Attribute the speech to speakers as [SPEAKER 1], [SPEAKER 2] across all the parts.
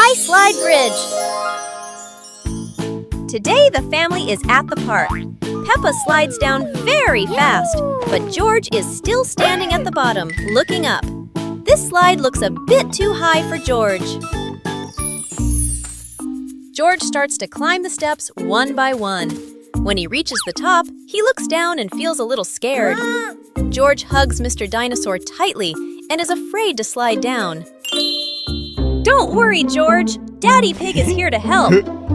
[SPEAKER 1] high slide bridge. Today the family is at the park. Peppa slides down very fast, but George is still standing at the bottom, looking up. This slide looks a bit too high for George. George starts to climb the steps one by one. When he reaches the top, he looks down and feels a little scared. George hugs Mr. Dinosaur tightly and is afraid to slide down. Don't worry, George. Daddy Pig is here to help.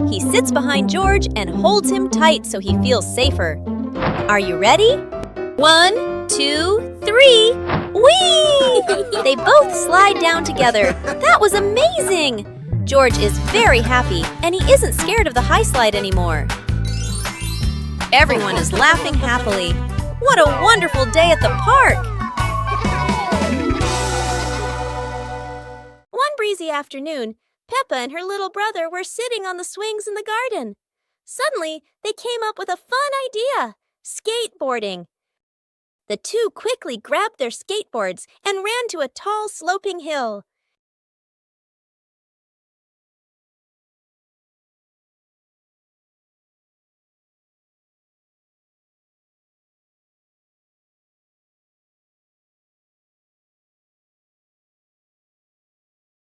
[SPEAKER 1] He sits behind George and holds him tight so he feels safer. Are you ready? 1, 2, 3. Whee! They both slide down together. That was amazing! George is very happy and he isn't scared of the high slide anymore. Everyone is laughing happily. What a wonderful day at the park! One breezy afternoon, Peppa and her little brother were sitting on the swings in the garden. Suddenly, they came up with a fun idea: skateboarding. The two quickly grabbed their skateboards and ran to a tall, sloping hill.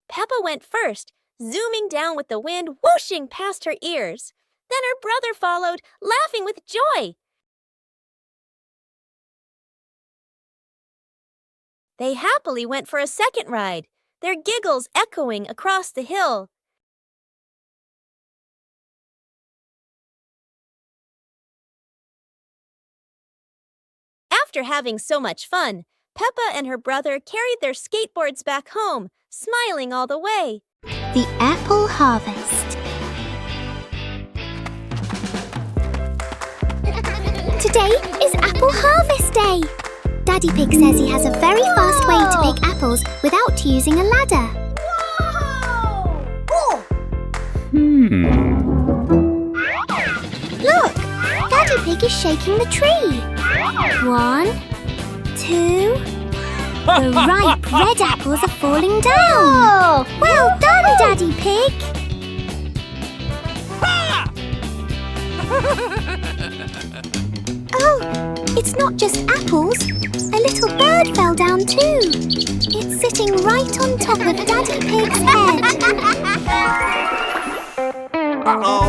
[SPEAKER 1] Peppa went first, zooming down with the wind whooshing past her ears. Then her brother followed, laughing with joy. They happily went for a second ride, their giggles echoing across the hill. After having so much fun, Peppa and her brother carried their skateboards back home, smiling all the way.
[SPEAKER 2] The apple harvest. Today is Apple Harvest Day. Daddy Pig says he has a very fast way to pick apples without using a ladder.
[SPEAKER 3] Whoa!
[SPEAKER 2] Look! Daddy Pig is shaking the tree. 1, 2... The ripe red apples are falling down. Well done, Daddy Pig. Oh, it's not just apples. A little bird fell down too. It's sitting right on top of Daddy Pig's head.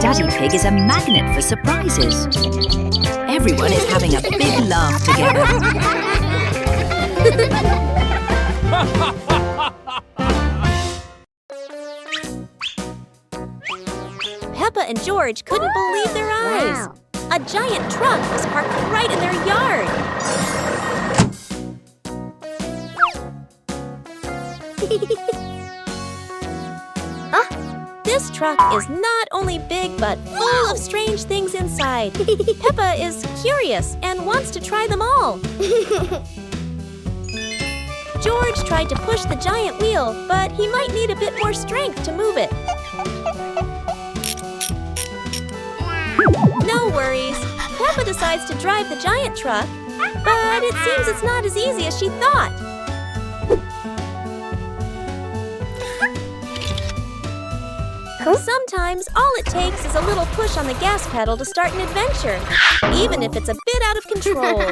[SPEAKER 4] Daddy Pig is a magnet for surprises. Everyone is having a big laugh together.
[SPEAKER 1] Peppa and George couldn't believe their eyes.
[SPEAKER 2] Wow.
[SPEAKER 1] A giant truck was parked right in their yard. This truck is not only big but full of strange things inside. Peppa is curious and wants to try them all. George tried to push the giant wheel, but he might need a bit more strength to move it. No worries. Peppa decides to drive the giant truck, but it seems it's not as easy as she thought. Sometimes all it takes is a little push on the gas pedal to start an adventure, even if it's a bit out of control.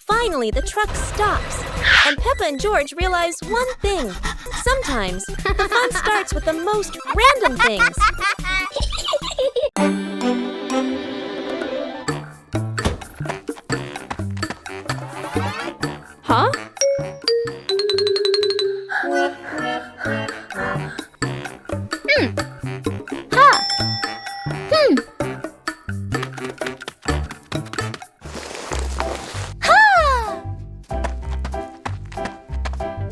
[SPEAKER 1] Finally, the truck stops, and Peppa and George realize one thing. Sometimes, the fun starts with the most random things. Huh?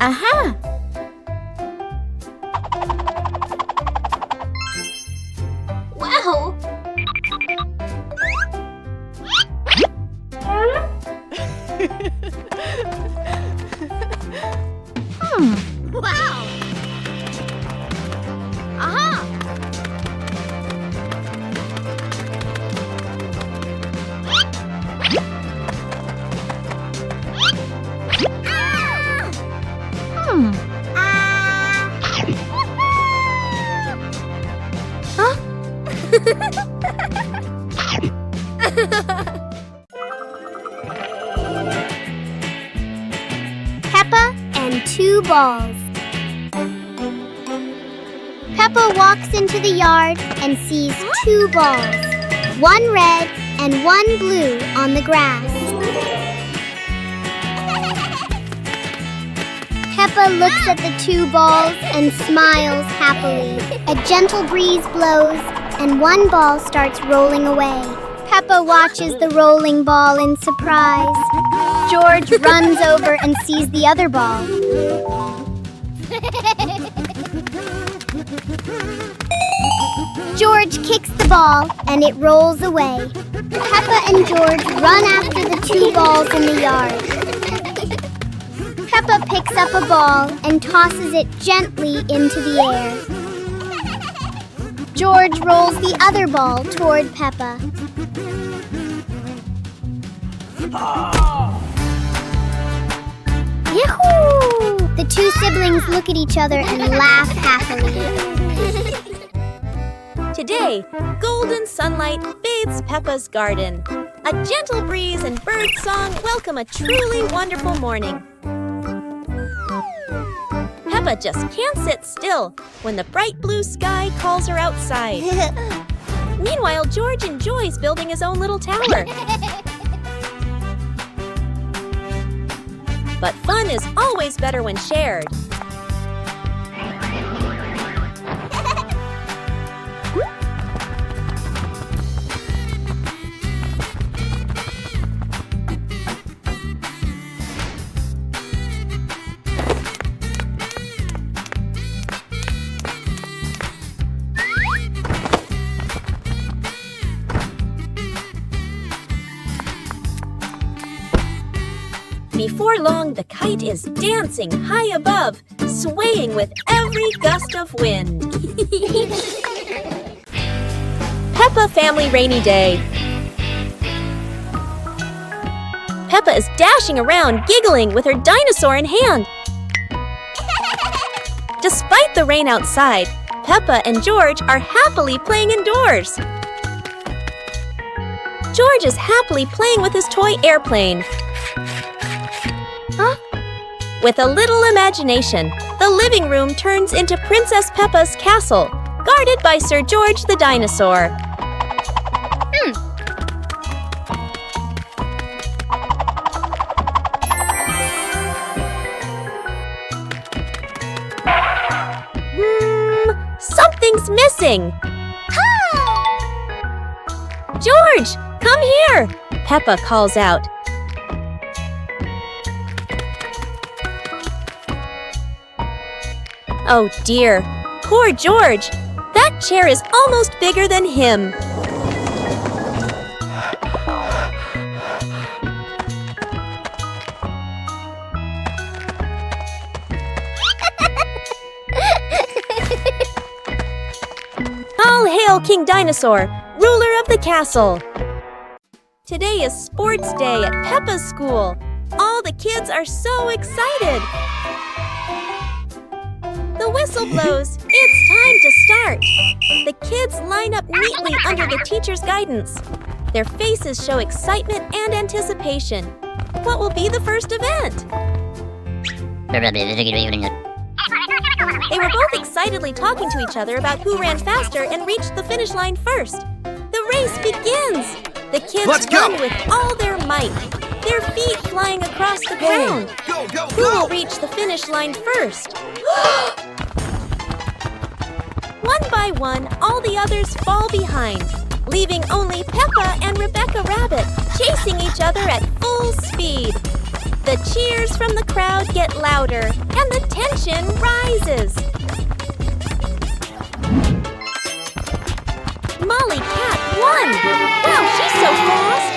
[SPEAKER 1] Aha!
[SPEAKER 2] Wow!
[SPEAKER 3] Wow! Aha!
[SPEAKER 2] 2 balls. Peppa walks into the yard and sees 2 balls, 1 red and 1 blue on the grass. Peppa looks at the 2 balls and smiles happily. A gentle breeze blows and 1 ball starts rolling away. Peppa watches the rolling ball in surprise. George runs over and sees the other ball. George kicks the ball and it rolls away. Peppa and George run after the 2 balls in the yard. Peppa picks up a ball and tosses it gently into the air. George rolls the other ball toward Peppa. Yahoo! The 2 siblings look at each other and laugh happily.
[SPEAKER 1] Today, golden sunlight bathes Peppa's garden. A gentle breeze and bird song welcome a truly wonderful morning. Peppa just can't sit still when the bright blue sky calls her outside. Meanwhile, George enjoys building his own little tower. But fun is always better when shared. Before long, the kite is dancing high above, swaying with every gust of wind. Peppa Family Rainy Day. Peppa is dashing around, giggling with her dinosaur in hand. Despite the rain outside, Peppa and George are happily playing indoors. George is happily playing with his toy airplane. With a little imagination, the living room turns into Princess Peppa's castle, guarded by Sir George the dinosaur. Something's missing. George, come here, Peppa calls out. Oh dear, poor George. That chair is almost bigger than him. All hail King Dinosaur, ruler of the castle. Today is sports day at Peppa's school. All the kids are so excited. The whistle blows. It's time to start. The kids line up neatly under the teacher's guidance. Their faces show excitement and anticipation. What will be the first event? They were both excitedly talking to each other about who ran faster and reached the finish line first. The race begins. The kids run with all their might, their feet flying across the ground.
[SPEAKER 3] Go, go,
[SPEAKER 1] Who will reach the finish line first? One by one, all the others fall behind, leaving only Peppa and Rebecca Rabbit chasing each other at full speed. The cheers from the crowd get louder, and the tension rises. Molly Cat won! Wow, she's so fast!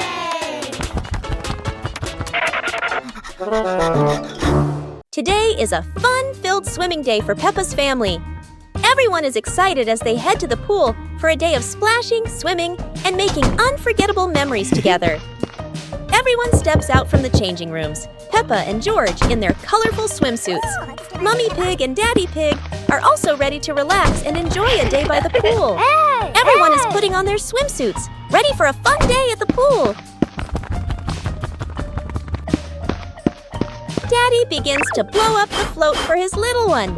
[SPEAKER 1] Today is a fun-filled swimming day for Peppa's family. Everyone is excited as they head to the pool for a day of splashing, swimming, and making unforgettable memories together. Everyone steps out from the changing rooms, Peppa and George in their colorful swimsuits. Mummy Pig and Daddy Pig are also ready to relax and enjoy a day by the pool. Everyone is putting on their swimsuits, ready for a fun day at the pool. Daddy begins to blow up the float for his little one.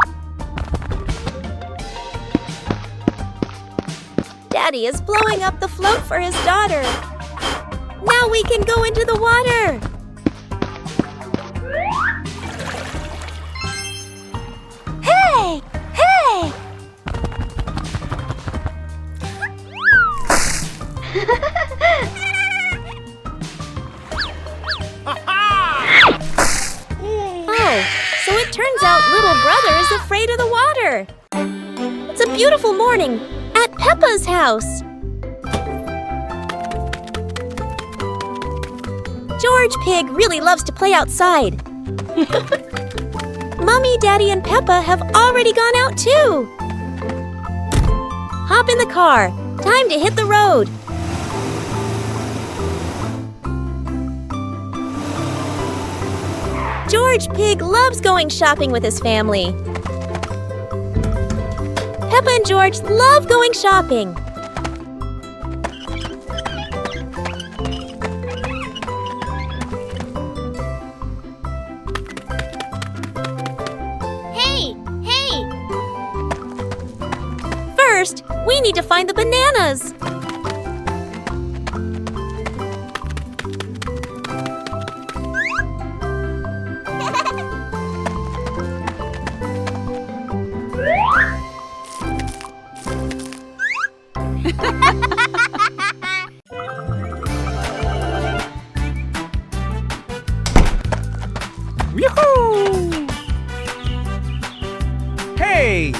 [SPEAKER 1] Daddy is blowing up the float for his daughter. Now we can go into the water. Hey! Hey! Oh, so it turns out little brother is afraid of the water. It's a beautiful morning at Peppa's house. George Pig really loves to play outside. Mommy, Daddy, and Peppa have already gone out too. Hop in the car. Time to hit the road. George Pig loves going shopping with his family. Peppa and George love going shopping.
[SPEAKER 2] Hey! Hey!
[SPEAKER 1] First, we need to find the bananas.
[SPEAKER 3] Yoo-hoo! Hey!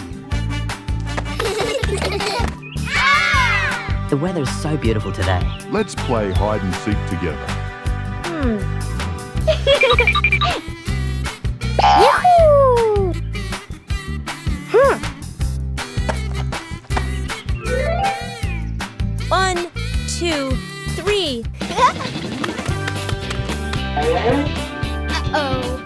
[SPEAKER 4] The weather's so beautiful today.
[SPEAKER 5] Let's play hide and seek together.
[SPEAKER 2] Yahoo!
[SPEAKER 1] 1, 2, 3.
[SPEAKER 2] Uh-oh.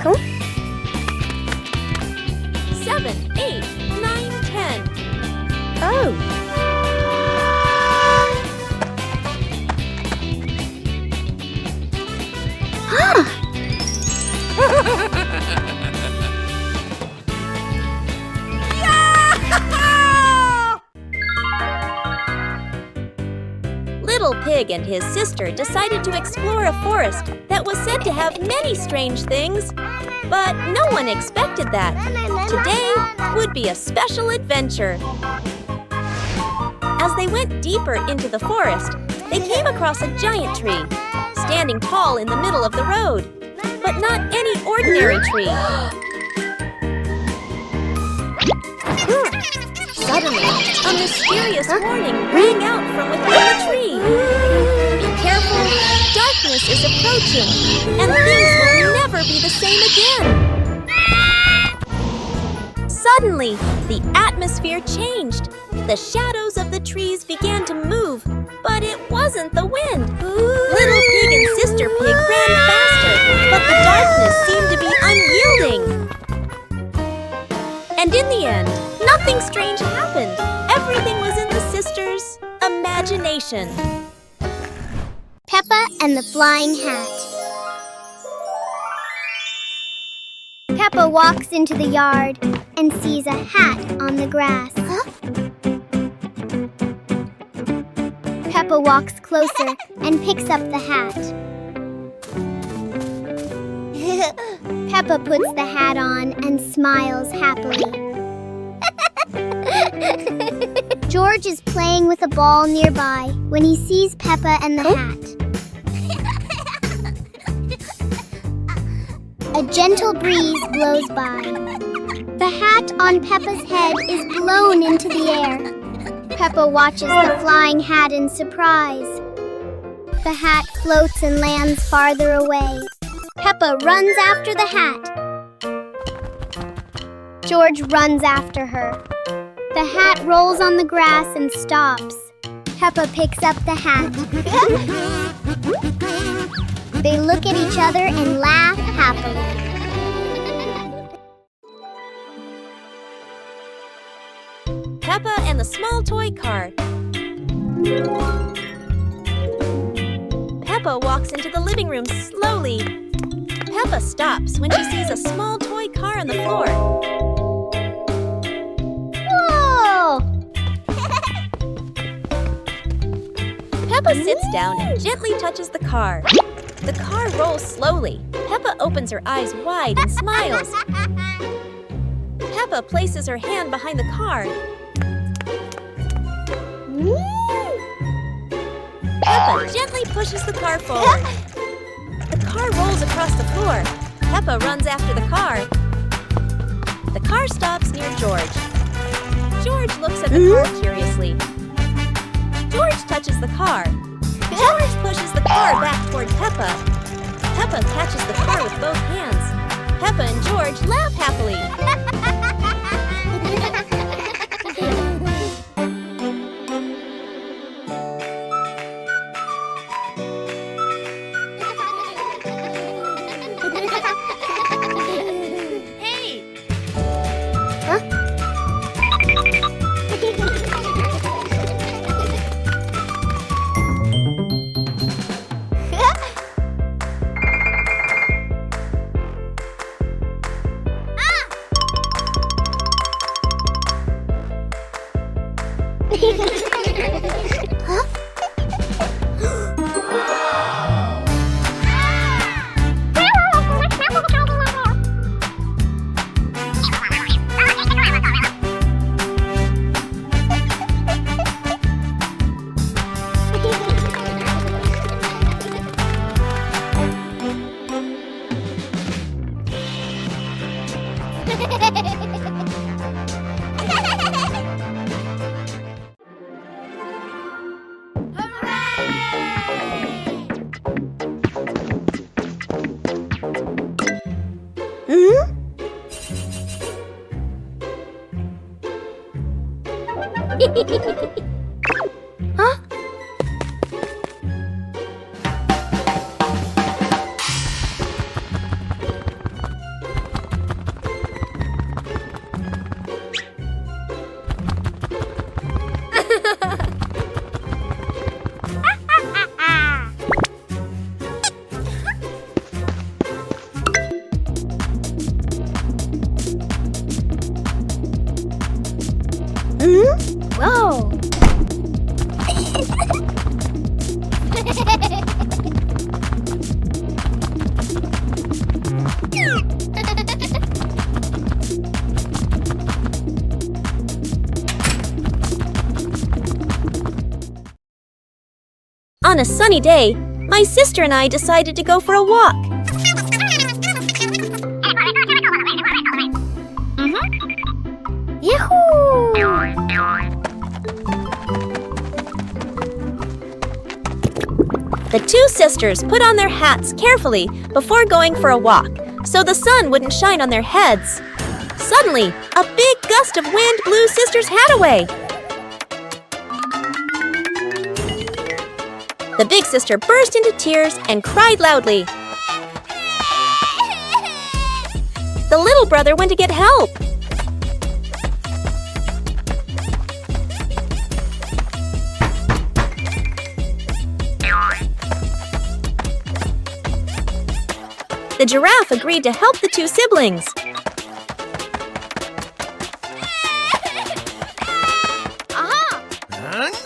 [SPEAKER 2] Huh?
[SPEAKER 1] 7, 8, 9, 10.
[SPEAKER 2] Oh.
[SPEAKER 1] Little Pig and his sister decided to explore a forest that was said to have many strange things, but no one expected that. Today would be a special adventure. As they went deeper into the forest, they came across a giant tree, standing tall in the middle of the road, but not any ordinary tree. Suddenly, a mysterious warning rang out from within the tree. Be careful, darkness is approaching, and things will never be the same again. Suddenly, the atmosphere changed. The shadows of the trees began to move, but it wasn't the wind. Little Pig and Sister Pig ran faster, but the darkness seemed to be unyielding. And in the end, nothing strange happened. Everything was in the sisters' imagination.
[SPEAKER 2] Peppa and the Flying Hat. Peppa walks into the yard and sees a hat on the grass. Peppa walks closer and picks up the hat. Peppa puts the hat on and smiles happily. George is playing with a ball nearby when he sees Peppa and the hat. A gentle breeze blows by. The hat on Peppa's head is blown into the air. Peppa watches the flying hat in surprise. The hat floats and lands farther away. Peppa runs after the hat. George runs after her. The hat rolls on the grass and stops. Peppa picks up the hat. They look at each other and laugh happily.
[SPEAKER 1] Peppa and the small toy car. Peppa walks into the living room slowly. Peppa stops when she sees a small toy car on the floor.
[SPEAKER 2] Whoa!
[SPEAKER 1] Peppa sits down and gently touches the car. The car rolls slowly. Peppa opens her eyes wide and smiles. Peppa places her hand behind the car. Peppa gently pushes the car forward. The car rolls across the floor. Peppa runs after the car. The car stops near George. George looks at the car curiously. George touches the car. George pushes the car back toward Peppa. Peppa catches the car with both hands. Peppa and George laugh happily.
[SPEAKER 2] Whoa!
[SPEAKER 1] On a sunny day, my sister and I decided to go for a walk.
[SPEAKER 2] Yahoo!
[SPEAKER 1] The two sisters put on their hats carefully before going for a walk, so the sun wouldn't shine on their heads. Suddenly, a big gust of wind blew sister's hat away. The big sister burst into tears and cried loudly. The little brother went to get help. The giraffe agreed to help the two siblings.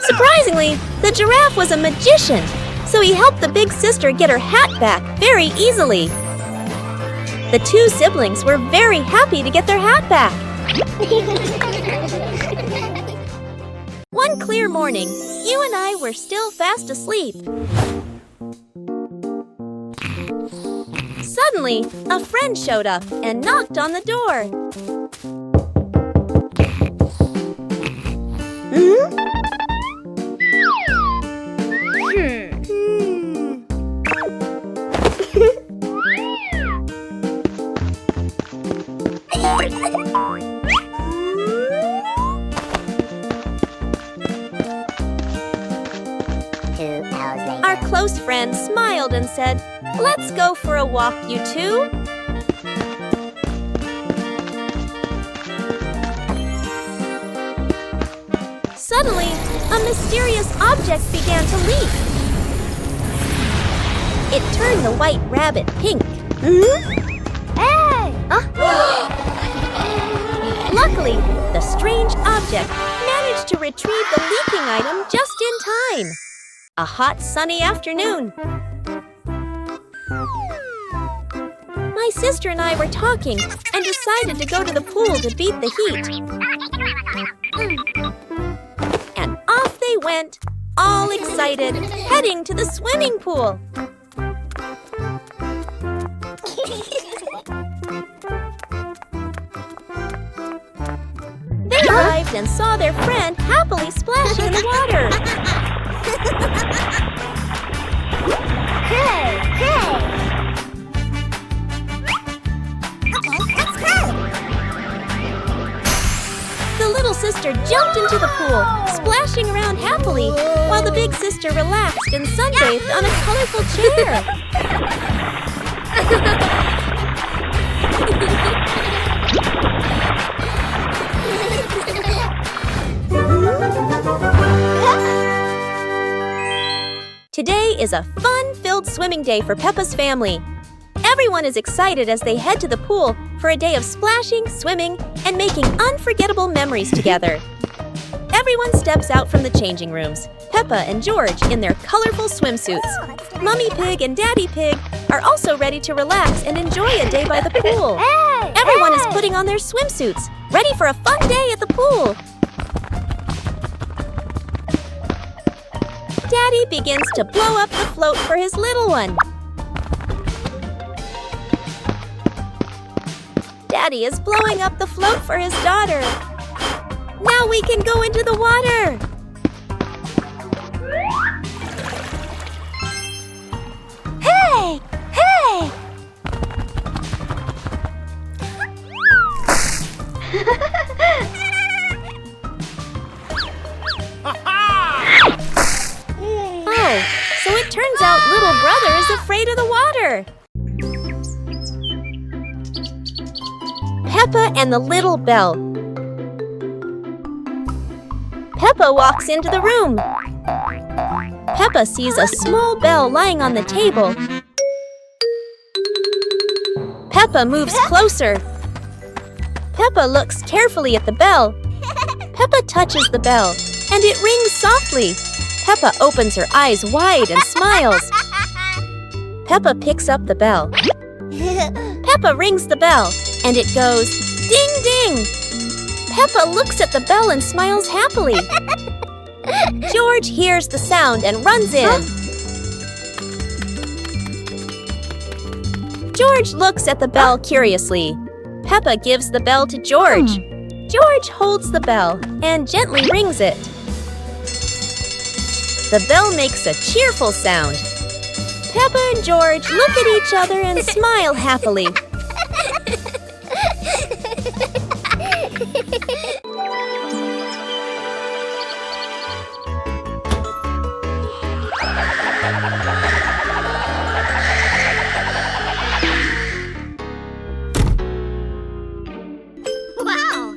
[SPEAKER 1] Surprisingly, the giraffe was a magician, so he helped the big sister get her hat back very easily. The two siblings were very happy to get their hat back. One clear morning, you and I were still fast asleep. Suddenly, a friend showed up and knocked on the door. Our close friend smiled and said, "Let's go for a walk, you two." Suddenly, a mysterious object began to leak. It turned the white rabbit pink.
[SPEAKER 2] Hey!
[SPEAKER 1] Luckily, the strange object managed to retrieve the leaking item just in time. A hot, sunny afternoon. My sister and I were talking and decided to go to the pool to beat the heat. And off they went, all excited, heading to the swimming pool. They arrived and saw their friend happily splashing in the water.
[SPEAKER 2] Hey! Hey! Let's go!
[SPEAKER 1] The little sister jumped into the pool, splashing around happily, while the big sister relaxed and sunbathed on a colorful chair. Today is a fun-filled swimming day for Peppa's family. Everyone is excited as they head to the pool for a day of splashing, swimming, and making unforgettable memories together. Everyone steps out from the changing rooms, Peppa and George in their colorful swimsuits. Mummy Pig and Daddy Pig are also ready to relax and enjoy a day by the pool. Everyone is putting on their swimsuits, ready for a fun day at the pool. Daddy begins to blow up the float for his little one. Daddy is blowing up the float for his daughter. Now we can go into the water.
[SPEAKER 2] Hey! Hey!
[SPEAKER 1] Oh, so it turns out little brother is afraid of the water. Peppa and the Little Bell. Peppa walks into the room. Peppa sees a small bell lying on the table. Peppa moves closer. Peppa looks carefully at the bell. Peppa touches the bell, and it rings softly. Peppa opens her eyes wide and smiles. Peppa picks up the bell. Peppa rings the bell, and it goes ding ding. Peppa looks at the bell and smiles happily. George hears the sound and runs in. George looks at the bell curiously. Peppa gives the bell to George. George holds the bell and gently rings it. The bell makes a cheerful sound. Peppa and George look at each other and smile happily.
[SPEAKER 2] Wow!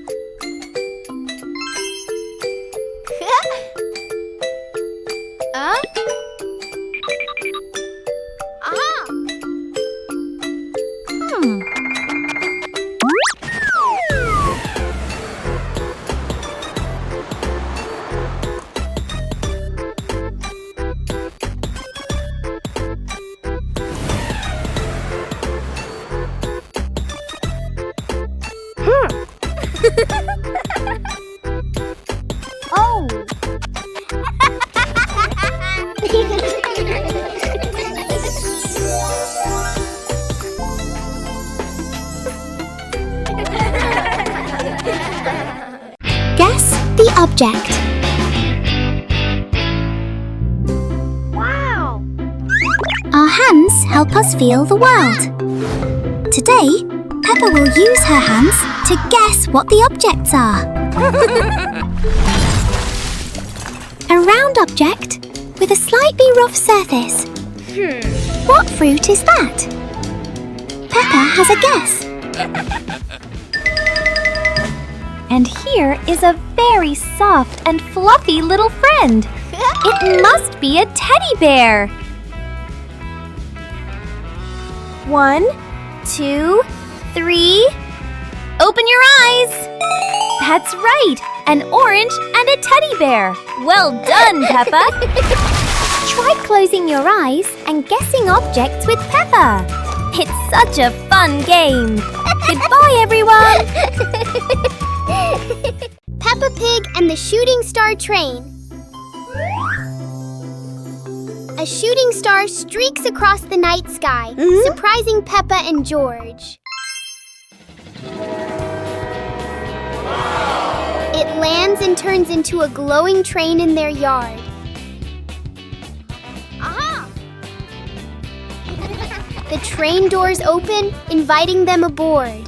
[SPEAKER 2] Oh! Guess the object. Wow! Our hands help us feel the world. Today, Peppa will use her hands to guess what the objects are. A round object with a slightly rough surface. What fruit is that? Peppa has a guess.
[SPEAKER 6] And here is a very soft and fluffy little friend. It must be a teddy bear. 1, 2, 3. Open your eyes! That's right, an orange and a teddy bear. Well done, Peppa. Try closing your eyes and guessing objects with Peppa. It's such a fun game. Goodbye, everyone.
[SPEAKER 2] Peppa Pig and the Shooting Star Train. A shooting star streaks across the night sky, surprising Peppa and George. It lands and turns into a glowing train in their yard. The train doors open, inviting them aboard.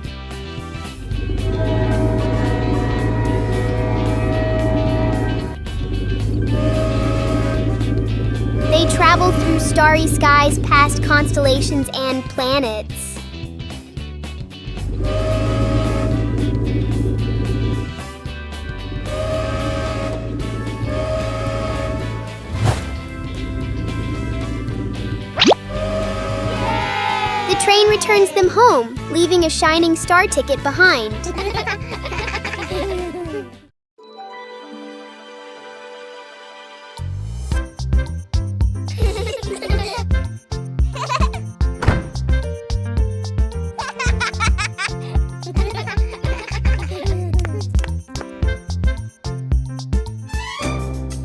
[SPEAKER 2] They travel through starry skies past constellations and planets. The train returns them home, leaving a shining star ticket behind.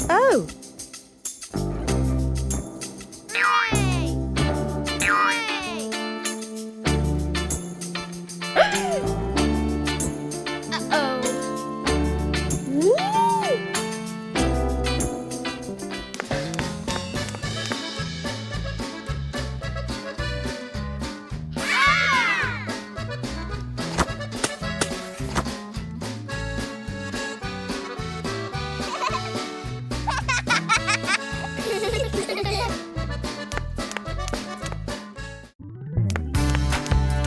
[SPEAKER 1] Oh!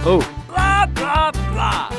[SPEAKER 3] Oh.
[SPEAKER 7] Blah, blah, blah.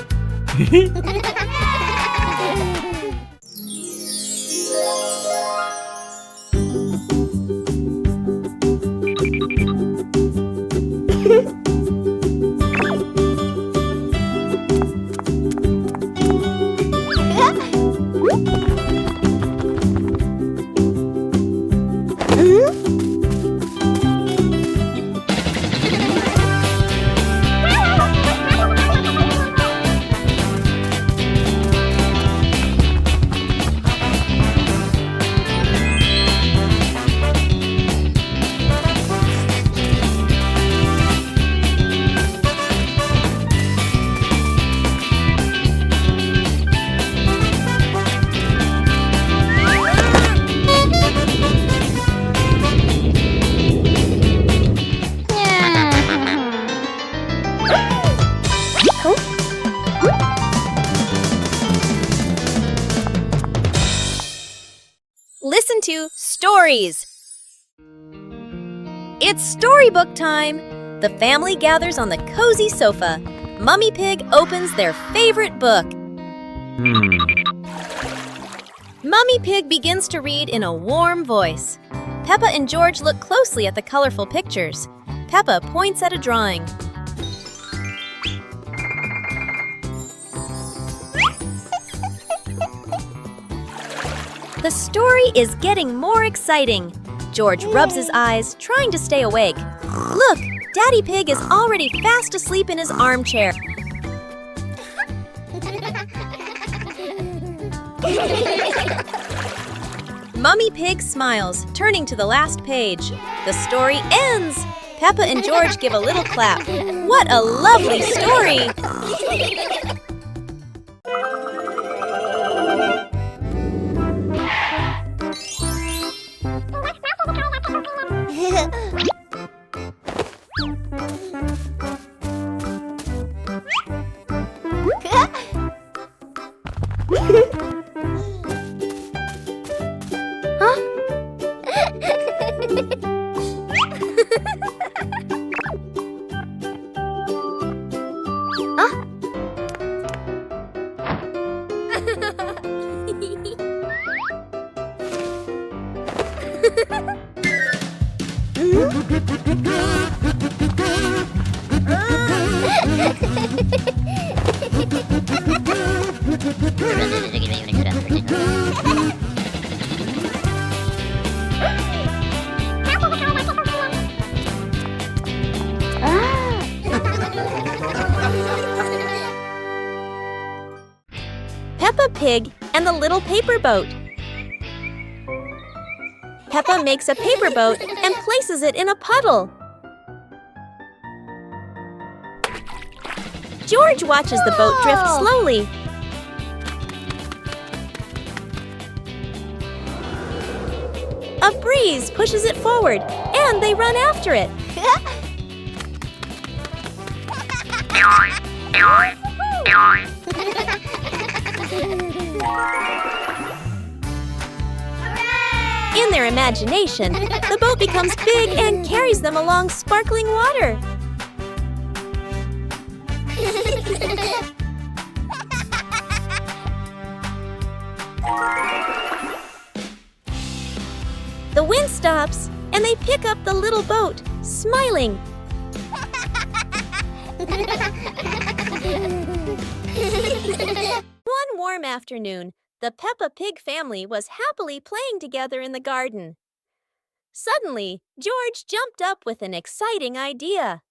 [SPEAKER 1] Listen to stories. It's storybook time. The family gathers on the cozy sofa. Mummy Pig opens their favorite book. Mummy Pig begins to read in a warm voice. Peppa and George look closely at the colorful pictures. Peppa points at a drawing. The story is getting more exciting. George rubs his eyes, trying to stay awake. Look, Daddy Pig is already fast asleep in his armchair. Mummy Pig smiles, turning to the last page. The story ends. Peppa and George give a little clap. What a lovely story! Peppa Pig and the Little Paper Boat. Peppa makes a paper boat and places it in a puddle. George watches the boat drift slowly. A breeze pushes it forward, and they run after it. In their imagination, the boat becomes big and carries them along sparkling water. The wind stops, and they pick up the little boat, smiling. One warm afternoon, the Peppa Pig family was happily playing together in the garden. Suddenly, George jumped up with an exciting idea.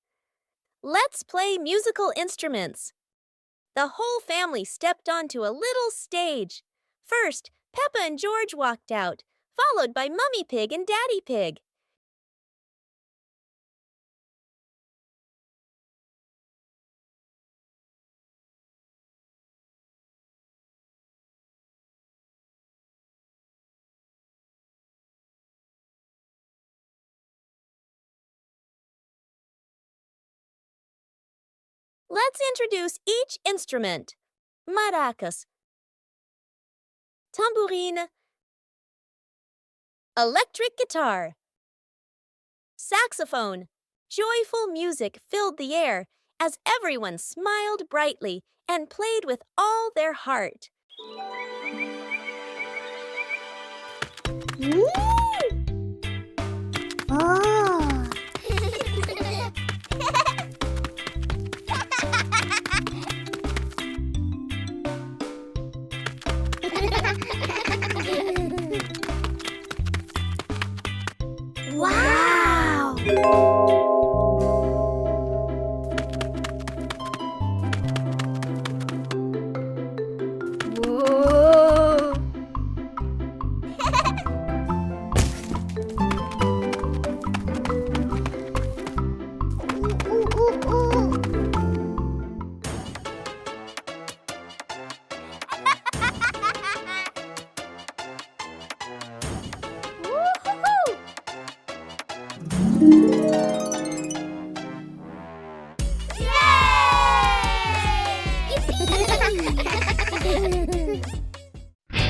[SPEAKER 1] Let's play musical instruments. The whole family stepped onto a little stage. First, Peppa and George walked out, followed by Mummy Pig and Daddy Pig. Let's introduce each instrument. Maracas, tambourine, electric guitar, saxophone. Joyful music filled the air as everyone smiled brightly and played with all their heart.
[SPEAKER 2] Wow! Whoa!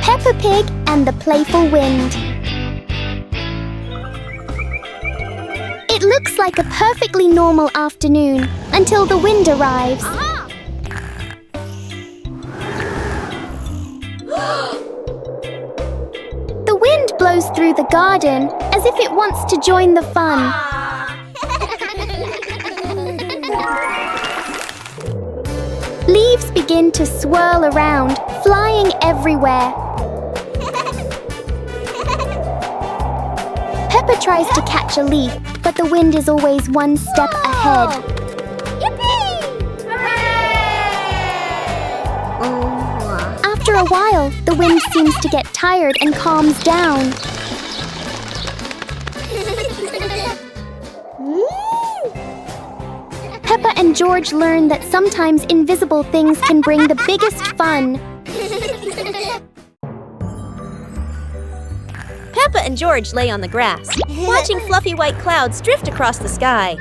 [SPEAKER 2] Peppa Pig and the Playful Wind. It looks like a perfectly normal afternoon until the wind arrives. The wind blows through the garden as if it wants to join the fun. Leaves begin to swirl around, flying everywhere. Peppa tries to catch a leaf, but the wind is always one step ahead. After a while, the wind seems to get tired and calms down. Peppa and George learn that sometimes invisible things can bring the biggest fun.
[SPEAKER 1] Peppa and George lay on the grass, watching fluffy white clouds drift across the sky.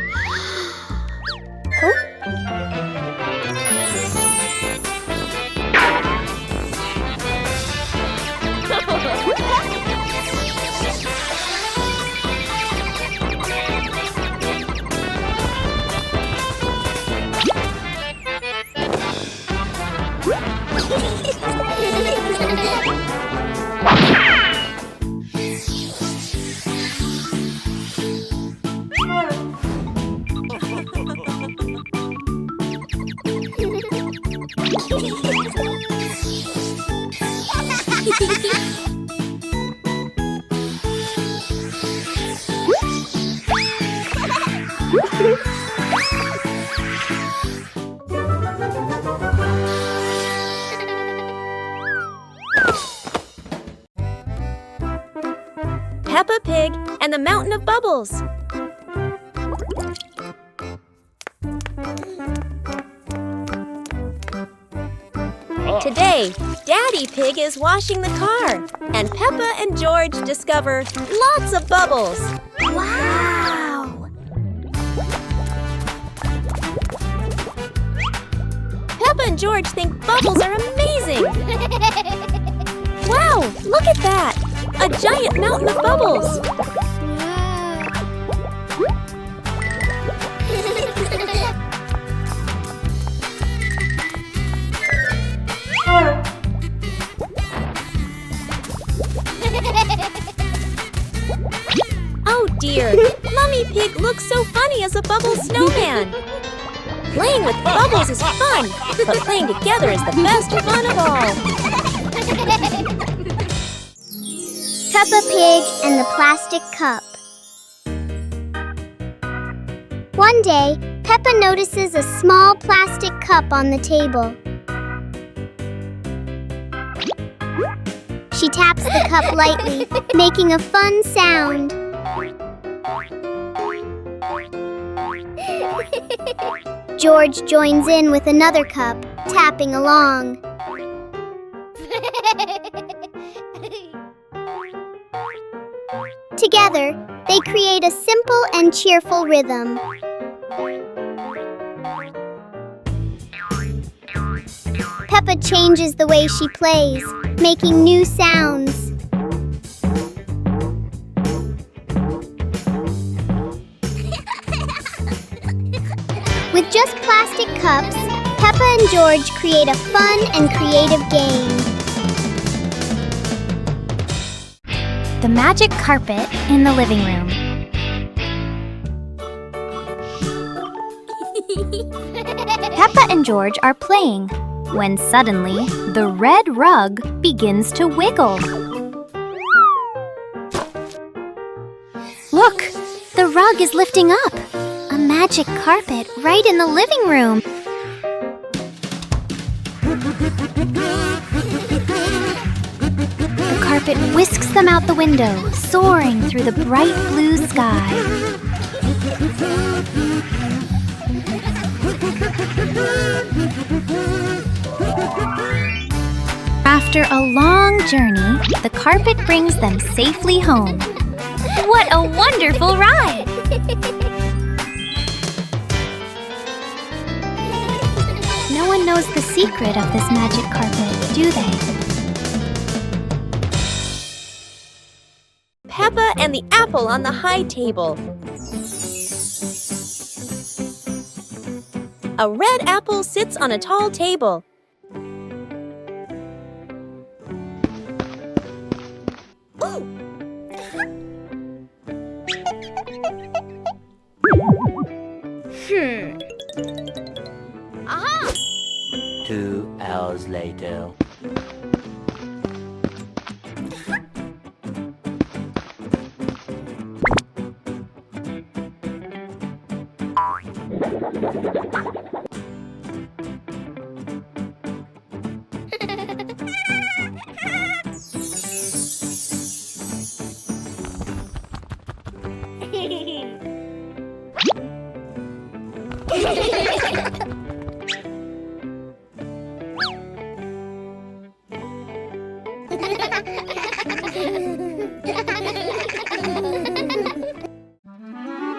[SPEAKER 1] Peppa Pig and the Mountain of Bubbles. Today, Daddy Pig is washing the car, and Peppa and George discover lots of bubbles.
[SPEAKER 2] Wow!
[SPEAKER 1] Peppa and George think bubbles are amazing. Wow, look at that! A giant mountain of bubbles. Oh dear, Mummy Pig looks so funny as a bubble snowman. Playing with bubbles is fun, but playing together is the best fun of all.
[SPEAKER 2] Peppa Pig and the Plastic Cup. One day, Peppa notices a small plastic cup on the table. She taps the cup lightly, making a fun sound. George joins in with another cup, tapping along. Together, they create a simple and cheerful rhythm. Peppa changes the way she plays, making new sounds. With just plastic cups, Peppa and George create a fun and creative game.
[SPEAKER 6] The magic carpet in the living room. Peppa and George are playing when suddenly the red rug begins to wiggle. Look, the rug is lifting up. A magic carpet right in the living room. The carpet whisks them out the window, soaring through the bright blue sky. After a long journey, the carpet brings them safely home. What a wonderful ride! No one knows the secret of this magic carpet, do they?
[SPEAKER 1] Peppa and the apple on the high table. A red apple sits on a tall table. Ooh.
[SPEAKER 7] 2 hours later.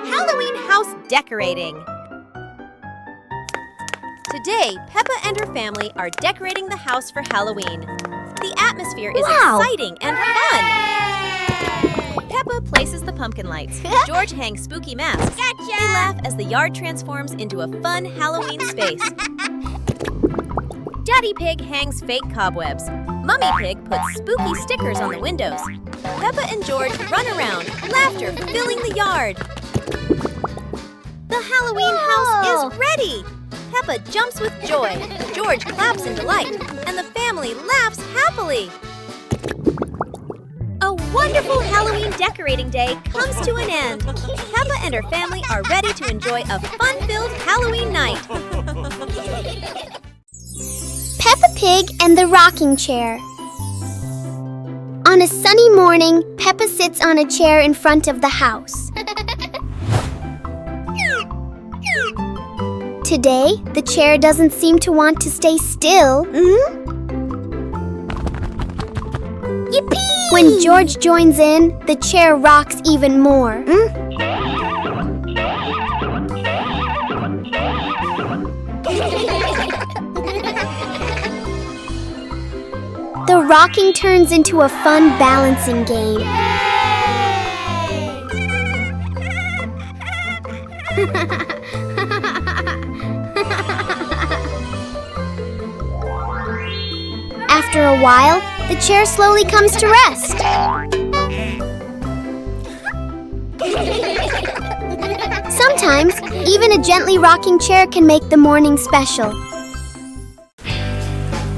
[SPEAKER 1] Halloween house decorating. Today, Peppa and her family are decorating the house for Halloween. The atmosphere is exciting and fun. Peppa places the pumpkin lights. George hangs spooky masks. They laugh as the yard transforms into a fun Halloween space. Daddy Pig hangs fake cobwebs. Mummy Pig puts spooky stickers on the windows. Peppa and George run around, laughter filling the yard. The Halloween house is ready! Peppa jumps with joy, George claps in delight, and the family laughs happily. wonderful Halloween decorating day comes to an end. Peppa and her family are ready to enjoy a fun-filled Halloween night.
[SPEAKER 2] Peppa Pig and the Rocking Chair. On a sunny morning, Peppa sits on a chair in front of the house. Today, the chair doesn't seem to want to stay still. Yippee! When George joins in, the chair rocks even more. The rocking turns into a fun balancing game. After a while, the chair slowly comes to rest. Sometimes, even a gently rocking chair can make the morning special.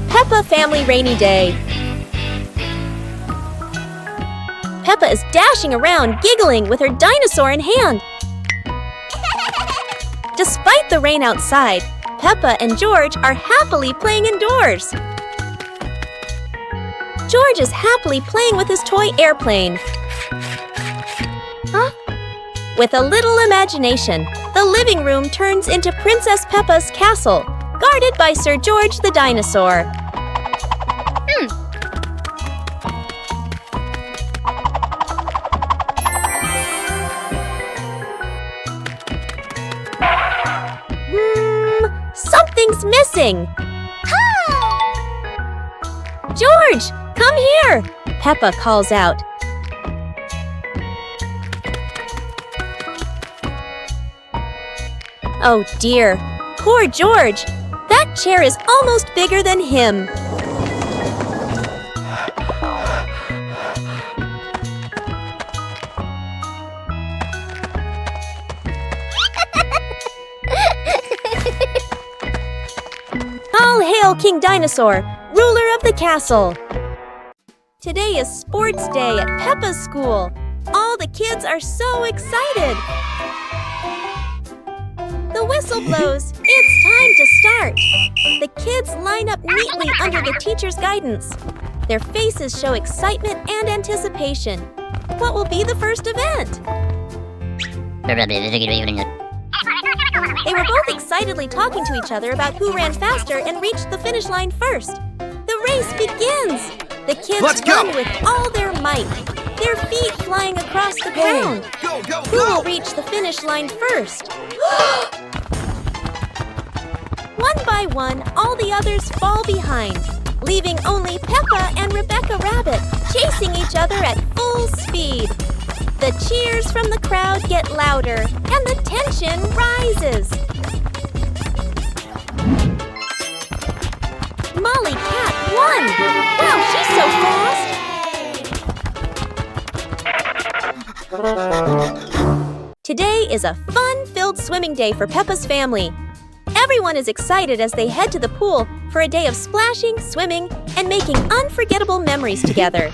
[SPEAKER 1] Peppa Family Rainy Day. Peppa is dashing around, giggling with her dinosaur in hand. Despite the rain outside, Peppa and George are happily playing indoors. George is happily playing with his toy airplane. With a little imagination, the living room turns into Princess Peppa's castle, guarded by Sir George the dinosaur. Something's missing. George, come here! Peppa calls out. Oh dear, poor George. That chair is almost bigger than him. All hail King Dinosaur, ruler of the castle. Today is sports day at Peppa's school. All the kids are so excited. The whistle blows. It's time to start. The kids line up neatly under the teacher's guidance. Their faces show excitement and anticipation. What will be the first event? They were both excitedly talking to each other about who ran faster and reached the finish line first. The race begins! The kids run with all their might, their feet flying across the ground. Who will reach the finish line first? One by one, all the others fall behind, leaving only Peppa and Rebecca Rabbit chasing each other at full speed. The cheers from the crowd get louder, and the tension rises. Molly Cat won! Wow, she's so fast! Today is a fun-filled swimming day for Peppa's family. Everyone is excited as they head to the pool for a day of splashing, swimming, and making unforgettable memories together.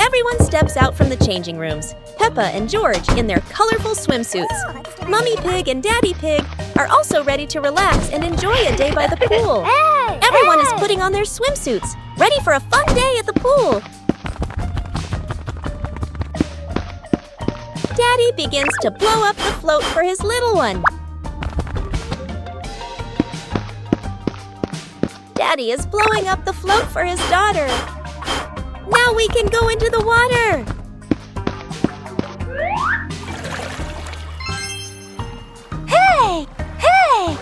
[SPEAKER 1] Everyone steps out from the changing rooms, Peppa and George in their colorful swimsuits. Mummy Pig and Daddy Pig are also ready to relax and enjoy a day by the pool. Everyone is putting on their swimsuits, ready for a fun day at the pool. Daddy begins to blow up the float for his little one. Daddy is blowing up the float for his daughter. Now we can go into the water. Hey! Hey!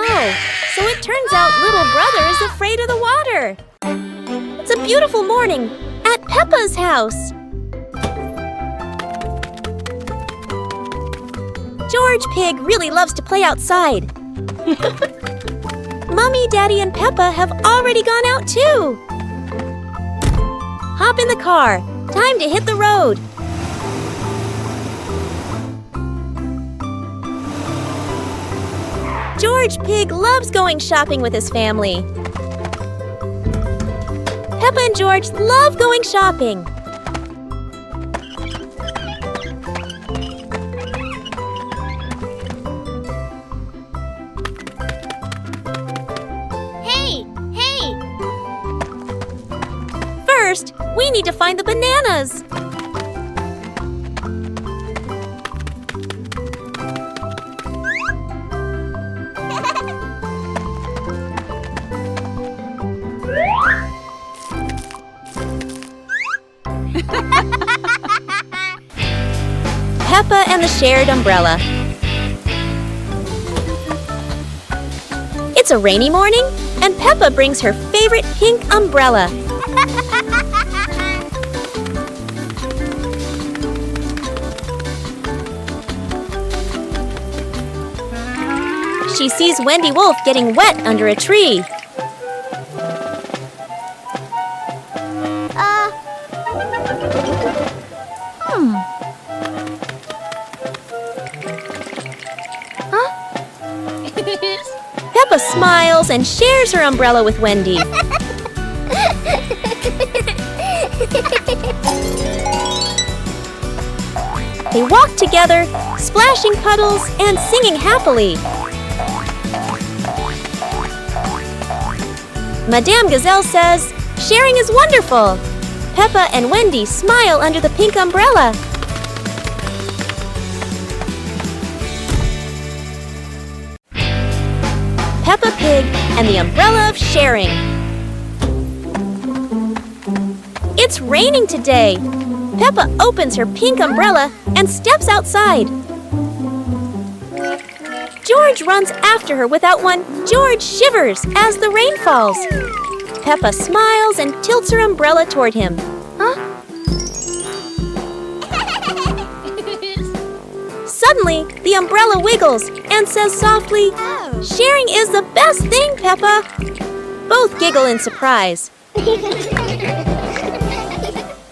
[SPEAKER 1] Oh, so it turns out little brother is afraid of the water. It's a beautiful morning at Peppa's house. George Pig really loves to play outside. Mummy, Daddy, and Peppa have already gone out too. Hop in the car. Time to hit the road. George Pig loves going shopping with his family. Peppa and George love going shopping.
[SPEAKER 2] Hey!
[SPEAKER 1] First, we need to find the bananas. Peppa and the shared umbrella. It's a rainy morning, and Peppa brings her favorite pink umbrella. She sees Wendy Wolf getting wet under a tree. Peppa smiles and shares her umbrella with Wendy. They walk together, splashing puddles and singing happily. Madame Gazelle says, "Sharing is wonderful." Peppa and Wendy smile under the pink umbrella. Peppa Pig and the Umbrella of Sharing. It's raining today. Peppa opens her pink umbrella and steps outside. George runs after her without one. George shivers as the rain falls. Peppa smiles and tilts her umbrella toward him. Suddenly, the umbrella wiggles and says softly, "Sharing is the best thing, Peppa." Both giggle in surprise.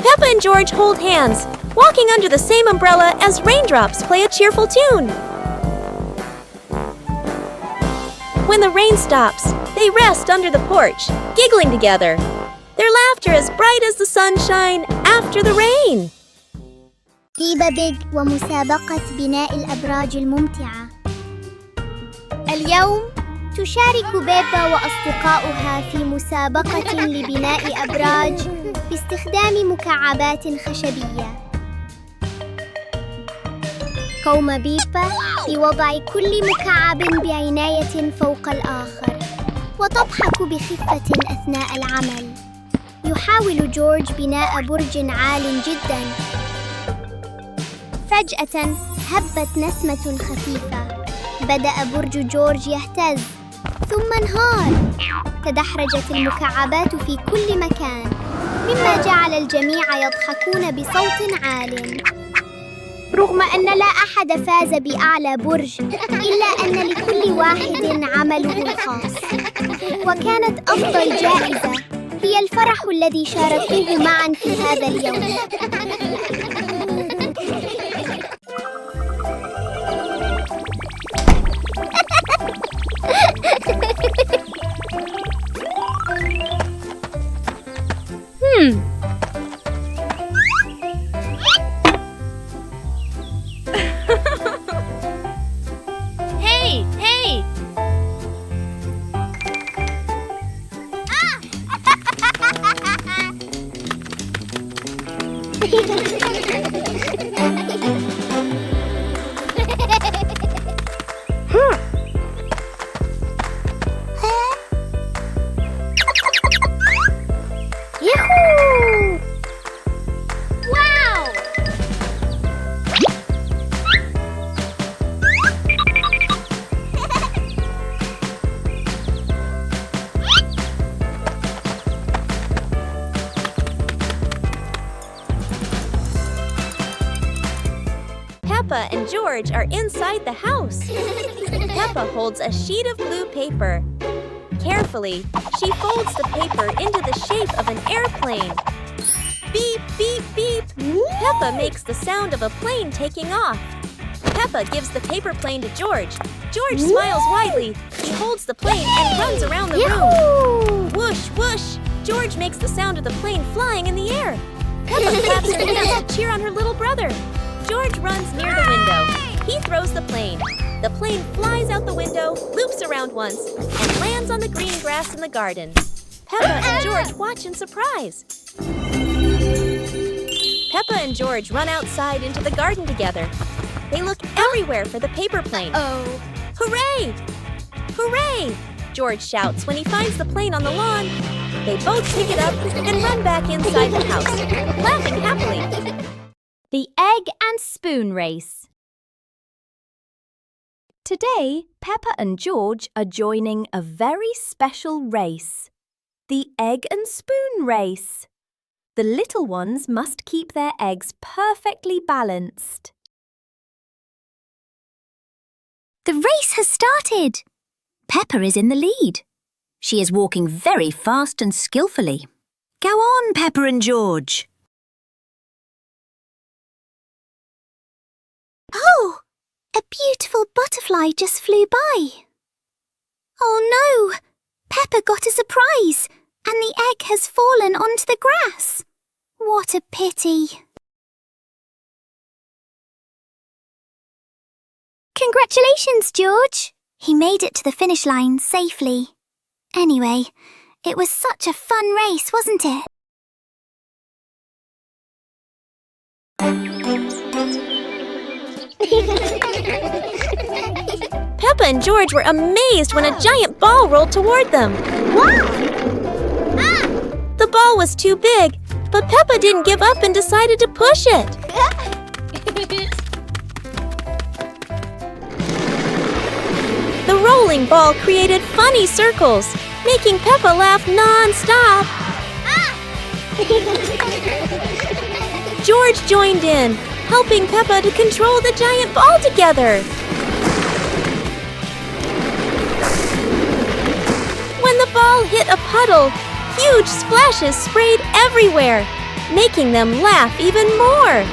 [SPEAKER 1] Peppa and George hold hands, walking under the same umbrella as raindrops play a cheerful tune. When the rain stops, they rest under the porch, giggling together. Their laughter is bright as the sunshine after the rain.
[SPEAKER 2] بيبا بيج ومسابقة بناء الأبراج الممتعة. اليوم تشارك بيبا وأصدقاؤها في مسابقة لبناء أبراج باستخدام مكعبات خشبية. قام بيبا بوضع كل مكعب بعناية فوق الآخر وتضحك بخفة أثناء العمل. يحاول جورج بناء برج عال جداً. فجأة هبت نسمة خفيفة. بدأ برج جورج يهتز ثم انهار. تدحرجت المكعبات في كل مكان مما جعل الجميع يضحكون بصوت عال. رغم أن لا أحد فاز بأعلى برج إلا أن لكل واحد عمله الخاص. وكانت أفضل جائزة هي الفرح الذي شاركوه معا في هذا اليوم.
[SPEAKER 1] Hey!
[SPEAKER 2] Yahoo! Wow!
[SPEAKER 1] Peppa and George are inside the house. Peppa holds a sheet of blue paper. Carefully, she folds the paper into the shape of an airplane. Beep, beep, beep! Peppa makes the sound of a plane taking off. Peppa gives the paper plane to George, George smiles widely. He holds the plane and runs around the room. Whoosh, whoosh! George makes the sound of the plane flying in the air. Peppa claps her hands to cheer on her little brother. George runs near the window. He throws the plane. The plane flies out the window, loops around once, and lands on the green grass in the garden. Peppa and George watch in surprise. Peppa and George run outside into the garden together. They look everywhere for the paper plane. Hooray! Hooray! George shouts when he finds the plane on the lawn. They both pick it up and run back inside the house, laughing happily.
[SPEAKER 6] The Egg and Spoon Race. Today, Peppa and George are joining a very special race. The Egg and Spoon Race. The little ones must keep their eggs perfectly balanced.
[SPEAKER 8] The race has started. Peppa is in the lead. She is walking very fast and skillfully. Go on, Peppa and George.
[SPEAKER 2] Oh, a beautiful butterfly just flew by. Oh no, Peppa got a surprise and the egg has fallen onto the grass. What a pity. Congratulations, George. He made it to the finish line safely. Anyway, it was such a fun race, wasn't it?
[SPEAKER 1] Peppa and George were amazed when a giant ball rolled toward them. The ball was too big, but Peppa didn't give up and decided to push it. The rolling ball created funny circles, making Peppa laugh non-stop. George joined in, helping Peppa to control the giant ball together. When the ball hit a puddle, huge splashes sprayed everywhere, making them laugh even more.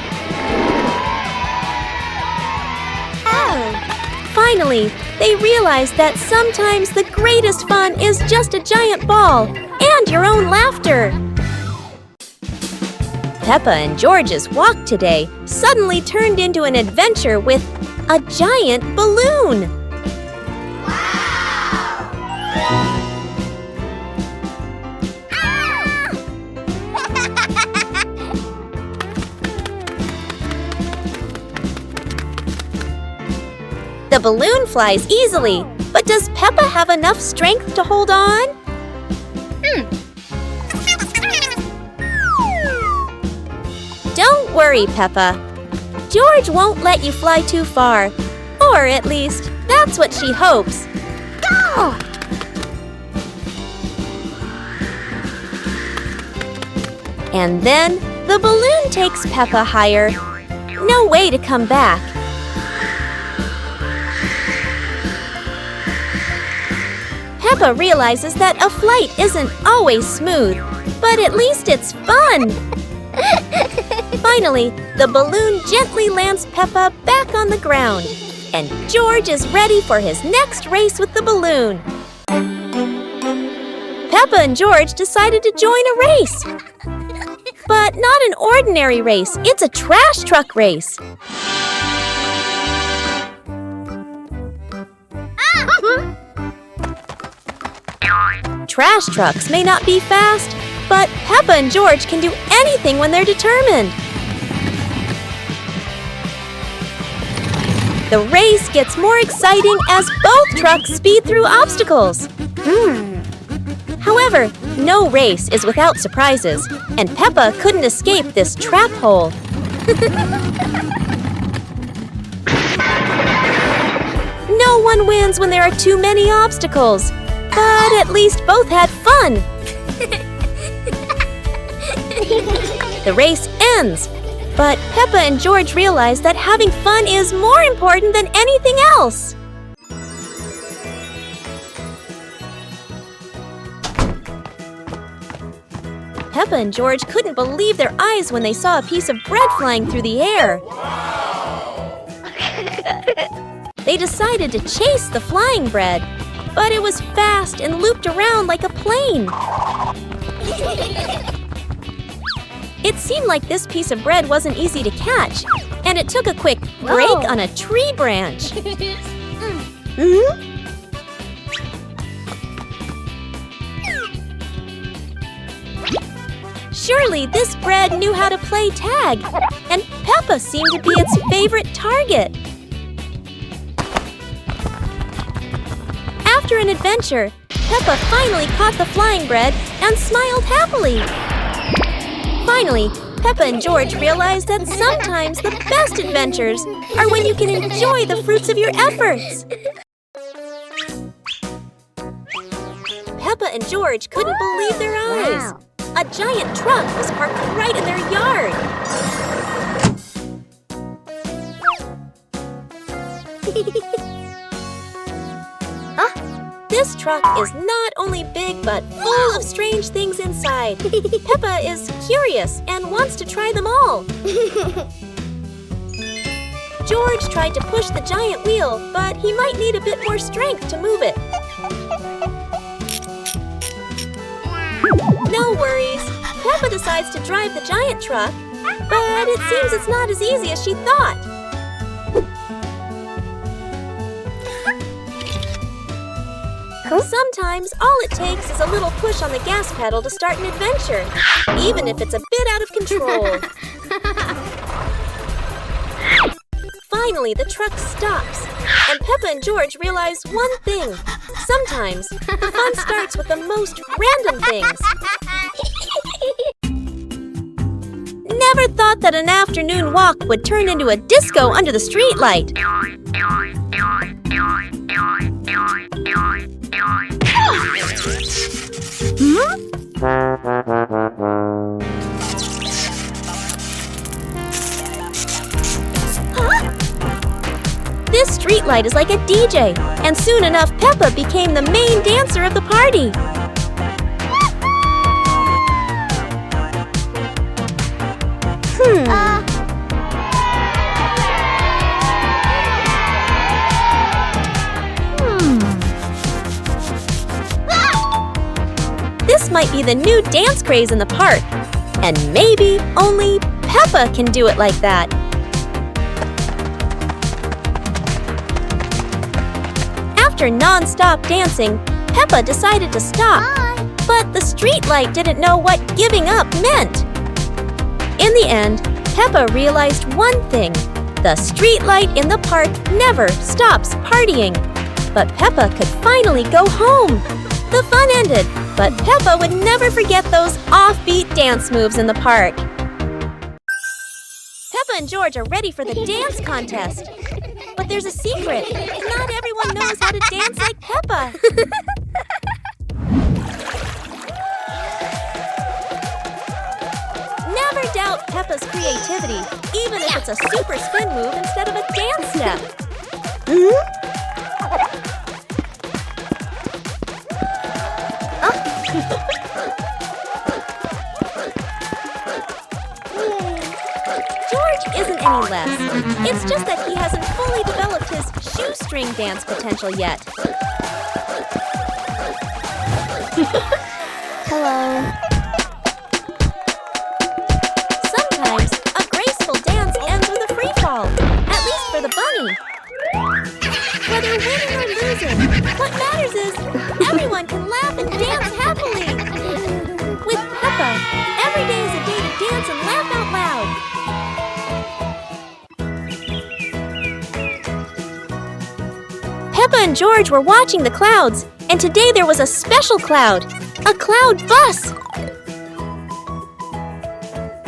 [SPEAKER 1] Finally, they realized that sometimes the greatest fun is just a giant ball and your own laughter. Peppa and George's walk today suddenly turned into an adventure with a giant balloon. The balloon flies easily, but does Peppa have enough strength to hold on? Don't worry, Peppa. George won't let you fly too far. Or at least, that's what she hopes. Go! And then, the balloon takes Peppa higher. No way to come back. Peppa realizes that a flight isn't always smooth, but at least it's fun. Finally, the balloon gently lands Peppa back on the ground, and George is ready for his next race with the balloon. Peppa and George decided to join a race. But not an ordinary race, it's a trash truck race. Trash trucks may not be fast, but Peppa and George can do anything when they're determined. The race gets more exciting as both trucks speed through obstacles. However, no race is without surprises, and Peppa couldn't escape this trap hole. No one wins when there are too many obstacles. But at least both had fun. The race ends, but Peppa and George realize that having fun is more important than anything else. Peppa and George couldn't believe their eyes when they saw a piece of bread flying through the air. They decided to chase the flying bread, but it was fast and looped around like a plane. It seemed like this piece of bread wasn't easy to catch, and it took a quick break on a tree branch. Surely this bread knew how to play tag, and Peppa seemed to be its favorite target. After an adventure, Peppa finally caught the flying bread and smiled happily. Finally, Peppa and George realized that sometimes the best adventures are when you can enjoy the fruits of your efforts. Peppa and George couldn't believe their eyes. A giant truck was parked right in their yard. This truck is not only big but full of strange things inside. Peppa is curious and wants to try them all. George tried to push the giant wheel, but he might need a bit more strength to move it. No worries. Peppa decides to drive the giant truck, but it seems it's not as easy as she thought. Sometimes all it takes is a little push on the gas pedal to start an adventure, even if it's a bit out of control. Finally, the truck stops, and Peppa and George realize one thing. Sometimes the fun starts with the most random things. Never thought that an afternoon walk would turn into a disco under the streetlight. This streetlight is like a DJ, and soon enough Peppa became the main dancer of the party. This might be the new dance craze in the park, and maybe only Peppa can do it like that. After non-stop dancing, Peppa decided to stop. But the streetlight didn't know what giving up meant. In the end, Peppa realized one thing. The streetlight in the park never stops partying. But Peppa could finally go home. The fun ended, but Peppa would never forget those offbeat dance moves in the park. Peppa and George are ready for the dance contest. But there's a secret. Not everyone knows how to dance like Peppa. Never doubt Peppa's creativity, even if it's a super spin move instead of a dance step. George isn't any less. It's just that he hasn't fully developed his shoestring dance potential yet.
[SPEAKER 2] Hello.
[SPEAKER 1] Sometimes a graceful dance ends with a free fall, at least for the bunny. Whether winning or losing, what matters is everyone can laugh and dance happily. With Peppa, every day is a day to dance and laugh out loud. Peppa and George were watching the clouds, and today there was a special cloud, a cloud bus.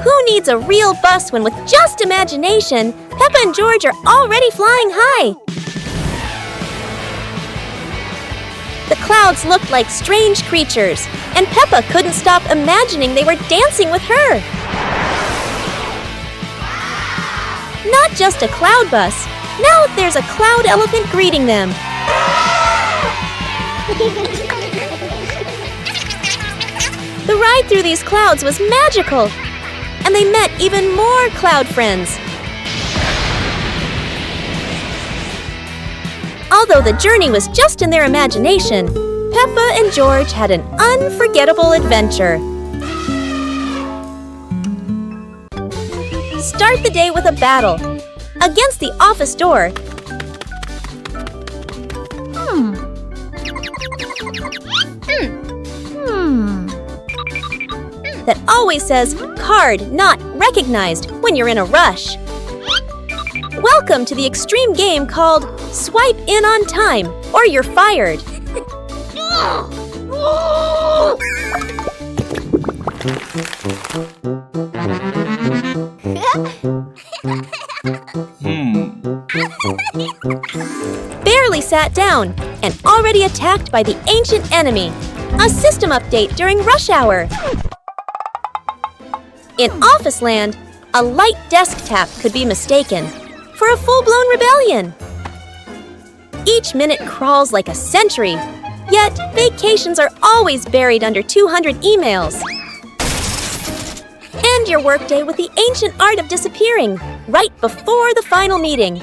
[SPEAKER 1] Who needs a real bus when with just imagination, Peppa and George are already flying high? The clouds looked like strange creatures, and Peppa couldn't stop imagining they were dancing with her. Not just a cloud bus. Now there's a cloud elephant greeting them. The ride through these clouds was magical, and they met even more cloud friends. Although the journey was just in their imagination, Peppa and George had an unforgettable adventure. Start the day with a battle. Against the office door. That always says, card not recognized when you're in a rush. Welcome to the extreme game called Swipe In on Time or You're Fired. Barely sat down and already attacked by the ancient enemy. A system update during rush hour. In Office Land, a light desk tap could be mistaken for a full-blown rebellion. Each minute crawls like a century, yet vacations are always buried under 200 emails. End your workday with the ancient art of disappearing right before the final meeting.